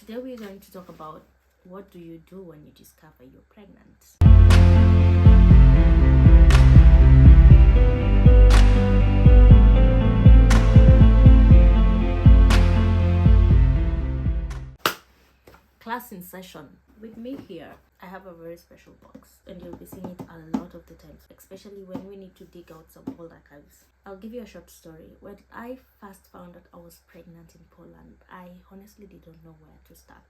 Today we're going to talk about what do you do when you discover you're pregnant. Class in session. With me here, I have a very special box, and you'll be seeing it a lot of the times, especially when we need to dig out some old archives. I'll give you a short story. When I first found out I was pregnant in Poland, I honestly didn't know where to start.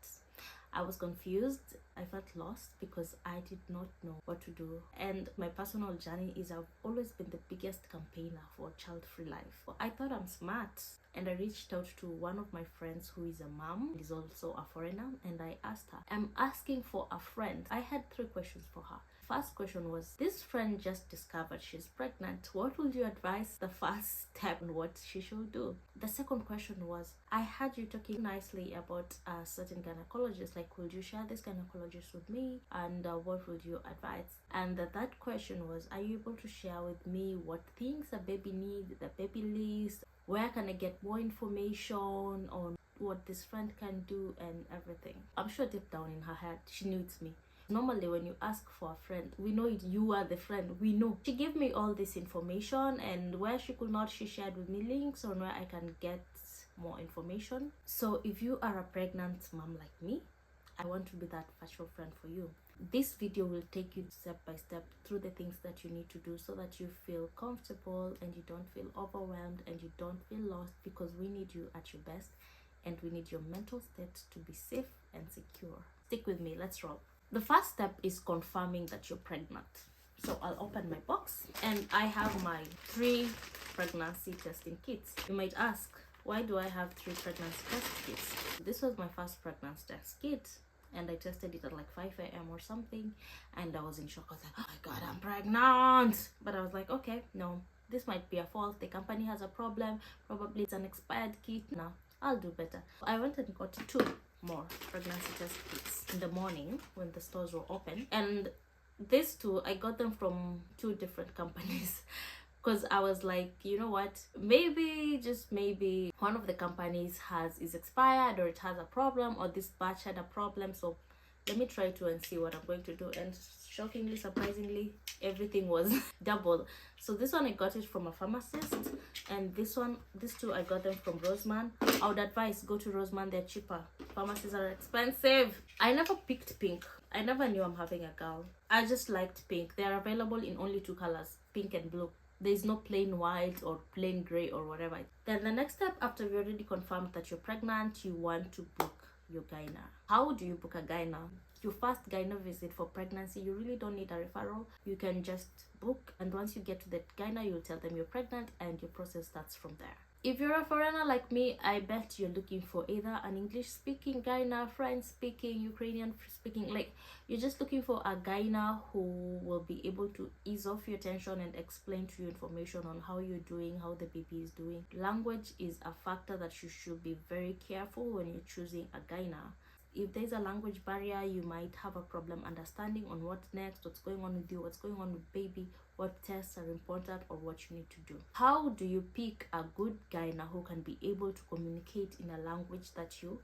I was confused. I felt lost because I did not know what to do. And my personal journey is I've always been the biggest campaigner for child-free life. I thought I'm smart, and I reached out to one of my friends who is a mom, is also a foreigner, and I asked her, I'm asking for a friend. I had 3 questions for her. First question was, this friend just discovered she's pregnant. What would you advise the first step on what she should do? The second question was, I heard you talking nicely about a certain gynecologist. Like, would you share this gynecologist with me? And what would you advise? And the third question was, are you able to share with me what things a baby needs, the baby list? Where can I get more information on what this friend can do and everything? I'm sure deep down in her head, she knew it's me. Normally, when you ask for a friend, we know it, you are the friend, we know. She gave me all this information, and where she could not, she shared with me links on where I can get more information. So if you are a pregnant mom like me, I want to be that virtual friend for you. This video will take you step by step through the things that you need to do so that you feel comfortable and you don't feel overwhelmed and you don't feel lost, because we need you at your best and we need your mental state to be safe and secure. Stick with me, let's roll. The first step is confirming that you're pregnant. So I'll open my box and I have my 3 pregnancy testing kits. You might ask, why do I have 3 pregnancy test kits? This was my first pregnancy test kit, and I tested it at like 5 a.m. or something, and I was in shock. I was like, oh my god, I'm pregnant. But I was like, okay, no, this might be a fault. The company has a problem. Probably it's an expired kit. Now I'll do better. I went and got 2 more pregnancy test kits in the morning when the stores were open, and these 2 I got them from 2 different companies. Because I was like, you know what, maybe, just maybe, one of the companies is expired, or it has a problem, or this batch had a problem, so let me try to and see what I'm going to do. And shockingly, surprisingly, everything was double. So this one I got it from a pharmacist, and these 2 I got them from Roseman. I would advise, go to Roseman, they're cheaper. Pharmacies are expensive. I never picked pink. I never knew I'm having a girl. I just liked pink. They are available in only 2 colors, pink and blue. There's no plain white or plain gray or whatever. Then the next step, after you already confirmed that you're pregnant, you want to book your gyna. How do you book a gyna? Your first gyna visit for pregnancy, you really don't need a referral. You can just book, and once you get to the gyna, you'll tell them you're pregnant, and your process starts from there. If you're a foreigner like me, I bet you're looking for either an English-speaking gyna, French-speaking, Ukrainian-speaking, like you're just looking for a gyna who will be able to ease off your tension and explain to you information on how you're doing, how the baby is doing. Language is a factor that you should be very careful when you're choosing a gyna. If there's a language barrier, you might have a problem understanding on what next, what's going on with you, what's going on with baby, what tests are important, or what you need to do. How do you pick a good gyna who can be able to communicate in a language that you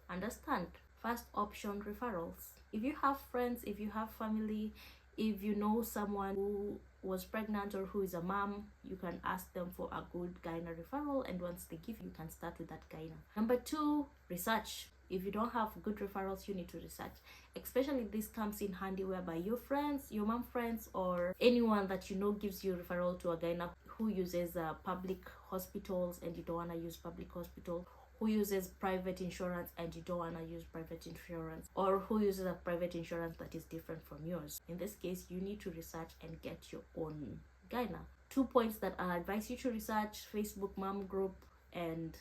understand? First option, referrals. If you have friends, if you have family, if you know someone who was pregnant or who is a mom, you can ask them for a good gyna referral, and once they give you can start with that gyna. Number 2, research. If you don't have good referrals, you need to research. Especially this comes in handy whereby your friends, your mom friends, or anyone that you know gives you referral to a gyna who uses public hospitals and you don't want to use public hospital, who uses private insurance and you don't want to use private insurance, or who uses a private insurance that is different from yours. In this case, you need to research and get your own gyna. 2 points that I advise you to research: Facebook mom group and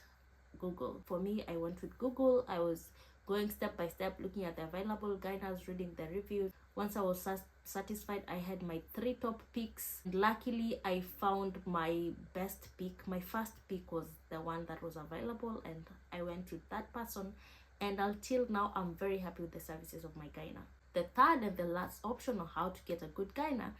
Google. For me, I went with Google. I was going step by step, looking at the available gynas, reading the reviews. Once I was satisfied, I had my 3 top picks. Luckily, I found my best pick. My first pick was the one that was available, and I went with that person. And until now, I'm very happy with the services of my gyna. The third and the last option on how to get a good gyna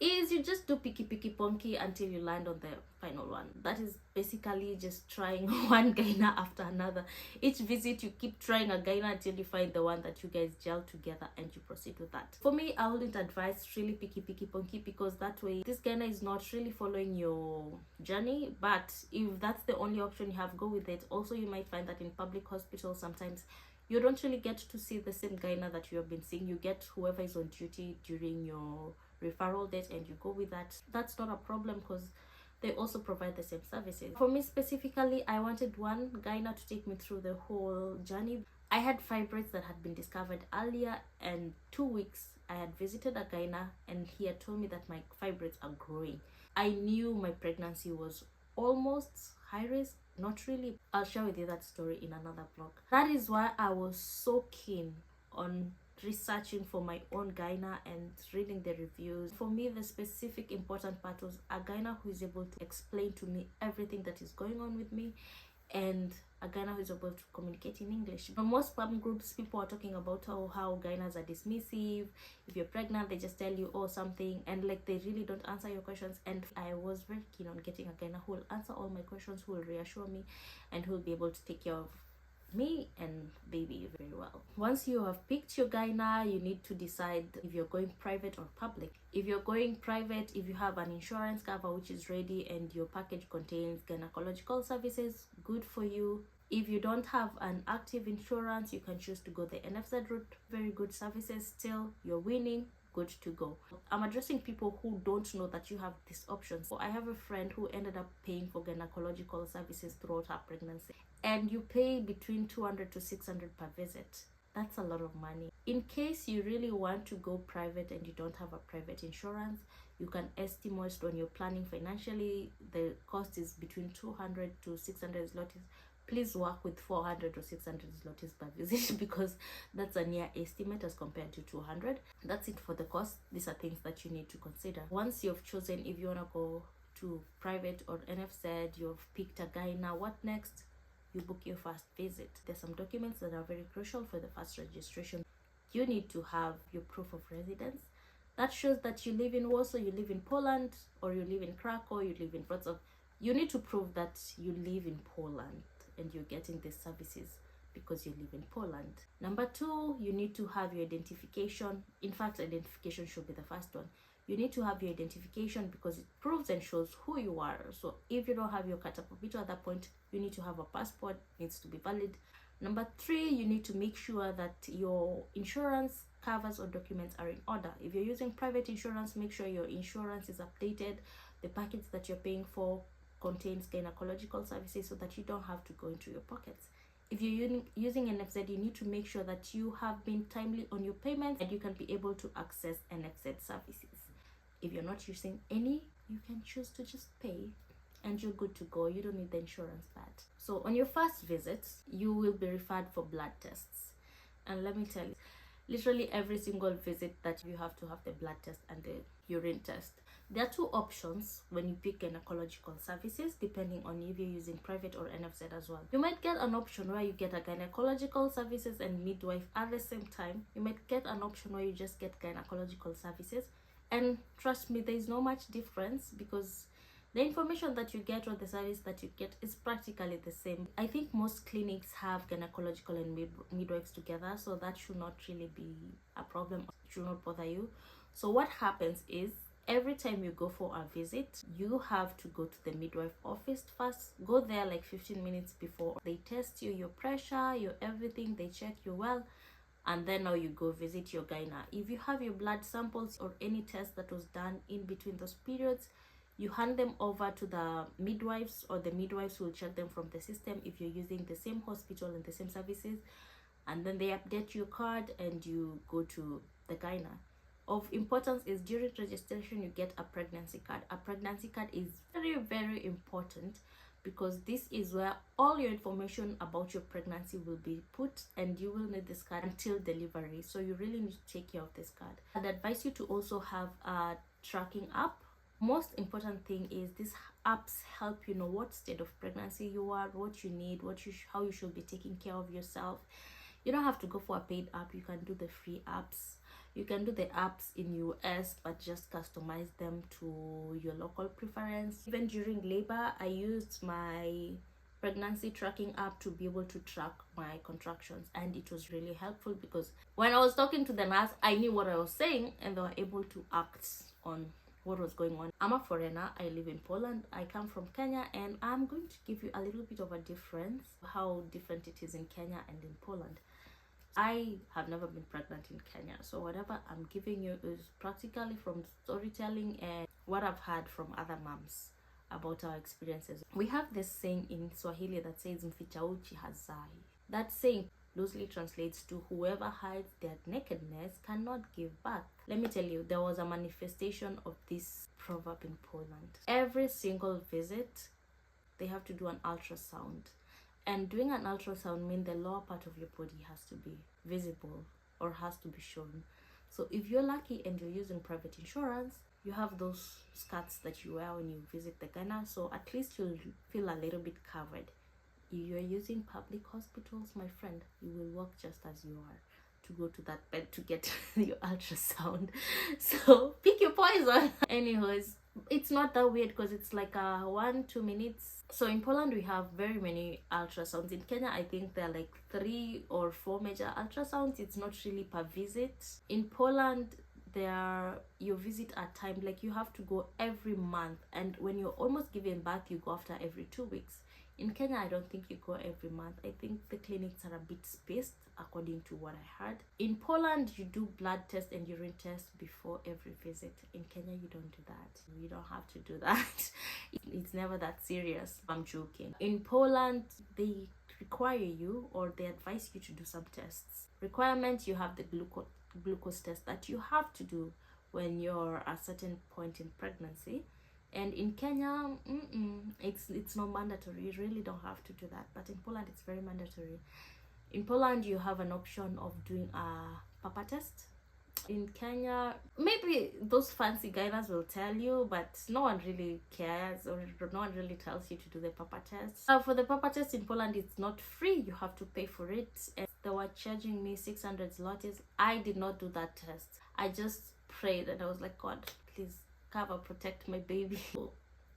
is you just do picky ponky until you land on the final one. That is basically just trying one gyna after another. Each visit you keep trying a gyna until you find the one that you guys gel together and you proceed with that. For me, I wouldn't advise really picky ponky, because that way this gyna is not really following your journey. But if that's the only option you have, go with it. Also, you might find that in public hospitals sometimes you don't really get to see the same gyna that you have been seeing. You get whoever is on duty during your referral date and you go with that. That's not a problem because they also provide the same services. For me specifically, I wanted one gyna to take me through the whole journey. I had fibroids that had been discovered earlier, and 2 weeks I had visited a gyna and he had told me that my fibroids are growing. I knew my pregnancy was almost high risk. Not really. I'll share with you that story in another vlog. That is why I was so keen on researching for my own gyna and reading the reviews. For me, the specific important part was a gyna who is able to explain to me everything that is going on with me, and a gyna who is able to communicate in English. In most spam groups, people are talking about how gynas are dismissive. If you're pregnant, they just tell you something, and like they really don't answer your questions. And I was very keen on getting a gyna who will answer all my questions, who will reassure me, and who will be able to take care of me and baby very well. Once you have picked your gyna, you need to decide if you're going private or public. If you're going private, if you have an insurance cover which is ready and your package contains gynecological services, good for you. If you don't have an active insurance, you can choose to go the NFZ route. Very good services still. You're winning. Good to go. I'm addressing people who don't know that you have these options. So I have a friend who ended up paying for gynecological services throughout her pregnancy, and you pay between 200 to 600 per visit. That's a lot of money. In case you really want to go private and you don't have a private insurance, you can estimate when you're planning financially, the cost is between 200 to 600 zlotys. Please work with 400 or 600 zlotys per visit because that's a near estimate as compared to 200. That's it for the cost. These are things that you need to consider. Once you've chosen if you want to go to private or NFZ, you've picked a gyna, what next? You book your first visit. There's some documents that are very crucial for the first registration. You need to have your proof of residence. That shows that you live in Warsaw, you live in Poland, or you live in Krakow, you live in Wrocław. You need to prove that you live in Poland and you're getting these services because you live in Poland. Number 2, you need to have your identification. In fact, identification should be the first one. You need to have your identification because it proves and shows who you are. So if you don't have your catapopito at that point, you need to have a passport. It needs to be valid. Number 3, you need to make sure that your insurance covers or documents are in order. If you're using private insurance, make sure your insurance is updated. The package that you're paying for contains gynecological services so that you don't have to go into your pockets. If you're using NFZ, you need to make sure that you have been timely on your payments and you can be able to access NFZ services. If you're not using any, you can choose to just pay and you're good to go. You don't need the insurance part. So on your first visit, you will be referred for blood tests. And let me tell you, literally every single visit that you have to have the blood test and the urine test. There are 2 options when you pick gynecological services, depending on if you're using private or NFZ as well. You might get an option where you get a gynecological services and midwife at the same time. You might get an option where you just get gynecological services. And trust me, there is no much difference because the information that you get or the service that you get is practically the same. I think most clinics have gynecological and midwives together, so that should not really be a problem. It should not bother you. So what happens is, every time you go for a visit, you have to go to the midwife office first. Go there like 15 minutes before. They test you, your pressure, your everything. They check you well. And then now you go visit your gyna. If you have your blood samples or any test that was done in between those periods, you hand them over to the midwives, or the midwives will check them from the system if you're using the same hospital and the same services. And then they update your card and you go to the gyna. Of importance is during registration, you get a pregnancy card. A pregnancy card is very, very important because this is where all your information about your pregnancy will be put, and you will need this card until delivery. So you really need to take care of this card. I'd advise you to also have a tracking app. Most important thing is these apps help you know what state of pregnancy you are, what you need, how you should be taking care of yourself. You don't have to go for a paid app. You can do the free apps. You can do the apps in US, but just customize them to your local preference. Even during labor, I used my pregnancy tracking app to be able to track my contractions, and it was really helpful because when I was talking to the nurse, I knew what I was saying and they were able to act on what was going on. I'm a foreigner. I live in Poland. I come from Kenya, and I'm going to give you a little bit of a difference, how different it is in Kenya and in Poland. I have never been pregnant in Kenya, so whatever I'm giving you is practically from storytelling and what I've heard from other moms about our experiences. We have this saying in Swahili that says mficha uchi hazai. That saying loosely translates to whoever hides their nakedness cannot give birth. Let me tell you, there was a manifestation of this proverb in Poland. Every single visit, they have to do an ultrasound. And doing an ultrasound means the lower part of your body has to be visible or has to be shown. So if you're lucky and you're using private insurance, you have those skirts that you wear when you visit the gyna, so at least you'll feel a little bit covered. If you're using public hospitals, my friend, you will walk just as you are to go to that bed to get your ultrasound. So pick your poison. Anyways, it's not that weird because it's like 1-2 minutes. So in Poland we have very many ultrasounds. In Kenya I think there are like 3 or 4 major ultrasounds. It's not really per visit. In Poland you visit at time, like you have to go every month, and when you're almost giving birth you go after every 2 weeks. In Kenya I don't think you go every month. I think the clinics are a bit spaced according to what I heard. In Poland you do blood test and urine test before every visit. In Kenya you don't do that. You don't have to do that. It's never that serious. I'm joking. In Poland they require you, or they advise you to do some tests. Requirement, you have the glucose test that you have to do when you're at a certain point in pregnancy. And in Kenya, it's not mandatory. You really don't have to do that. But in Poland, it's very mandatory. In Poland, you have an option of doing a papa test. In Kenya, maybe those fancy gynas will tell you, but no one really cares, or no one really tells you to do the papa test. For the papa test in Poland, it's not free. You have to pay for it. And they were charging me 600 zlotys. I did not do that test. I just prayed and I was like, God, please cover, protect my baby.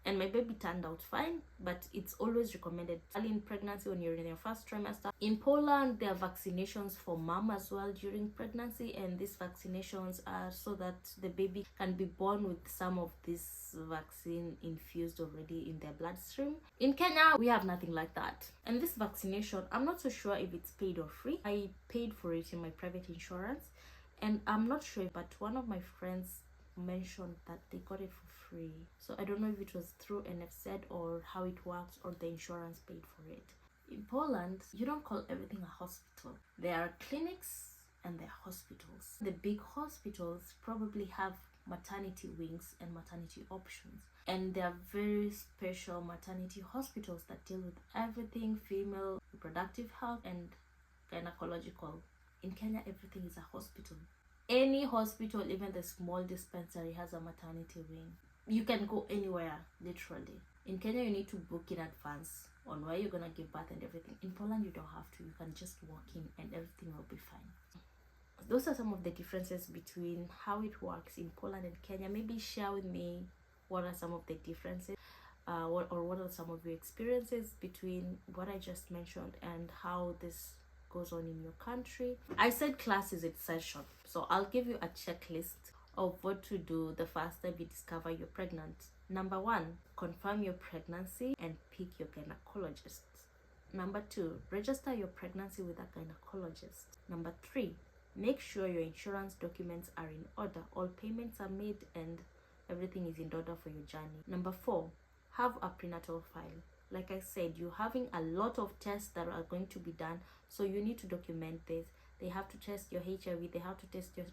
And my baby turned out fine, but it's always recommended early in pregnancy when you're in your first trimester. In Poland, there are vaccinations for mom as well during pregnancy, and these vaccinations are so that the baby can be born with some of this vaccine infused already in their bloodstream. In Kenya, we have nothing like that. And this vaccination, I'm not so sure if it's paid or free. I paid for it in my private insurance, and I'm not sure, but one of my friends mentioned that they got it for free. So I don't know if it was through NFZ or how it works, or the insurance paid for it. In Poland, you don't call everything a hospital. There are clinics and there are hospitals. The big hospitals probably have maternity wings and maternity options, and there are very special maternity hospitals that deal with everything female reproductive health and gynecological. In Kenya, everything is a hospital. Any hospital, even the small dispensary, has a maternity wing. You can go anywhere, literally. In Kenya, you need to book in advance on where you're gonna give birth and everything. In Poland, you don't have to. You can just walk in and everything will be fine. Those are some of the differences between how it works in Poland and Kenya. Maybe share with me what are some of the differences, what are some of your experiences between what I just mentioned and how this goes on in your country. I said class is in session, so I'll give you a checklist of what to do the first time you discover you're pregnant. Number 1, confirm your pregnancy and pick your gynecologist. Number 2, register your pregnancy with a gynecologist. Number 3, make sure your insurance documents are in order, all payments are made, and everything is in order for your journey. Number 4, have a prenatal file. Like I said, you're having a lot of tests that are going to be done, so you need to document this. They have to test your HIV, they have to test your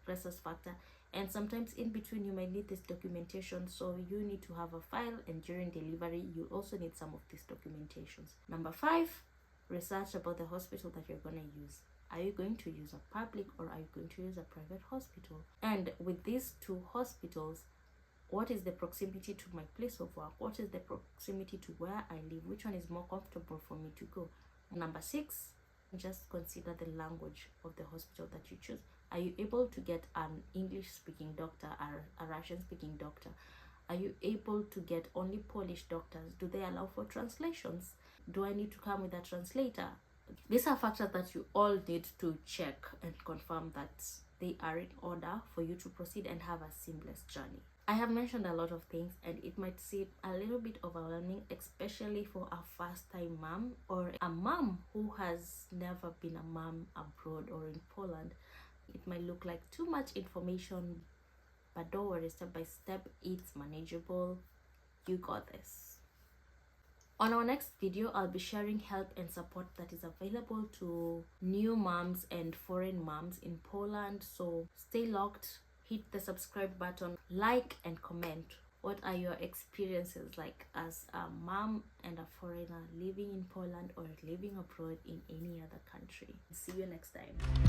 rhesus factor, and sometimes in between you might need this documentation, so you need to have a file, and during delivery you also need some of these documentations. Number 5, research about the hospital that you're going to use. Are you going to use a public or are you going to use a private hospital? And with these 2 hospitals, what is the proximity to my place of work? What is the proximity to where I live? Which one is more comfortable for me to go? Number 6, Just consider the language of the hospital that you choose. Are you able to get an English speaking doctor or a Russian speaking doctor? Are you able to get only Polish doctors? Do they allow for translations? Do I need to come with a translator? These are factors that you all need to check and confirm that they are in order for you to proceed and have a seamless journey. I have mentioned a lot of things and it might seem a little bit overwhelming, especially for a first-time mom or a mom who has never been a mom abroad or in Poland. It might look like too much information, but don't worry, step by step, it's manageable. You got this. On our next video, I'll be sharing help and support that is available to new moms and foreign moms in Poland. So stay locked, hit the subscribe button, like and comment. What are your experiences like as a mom and a foreigner living in Poland or living abroad in any other country? See you next time.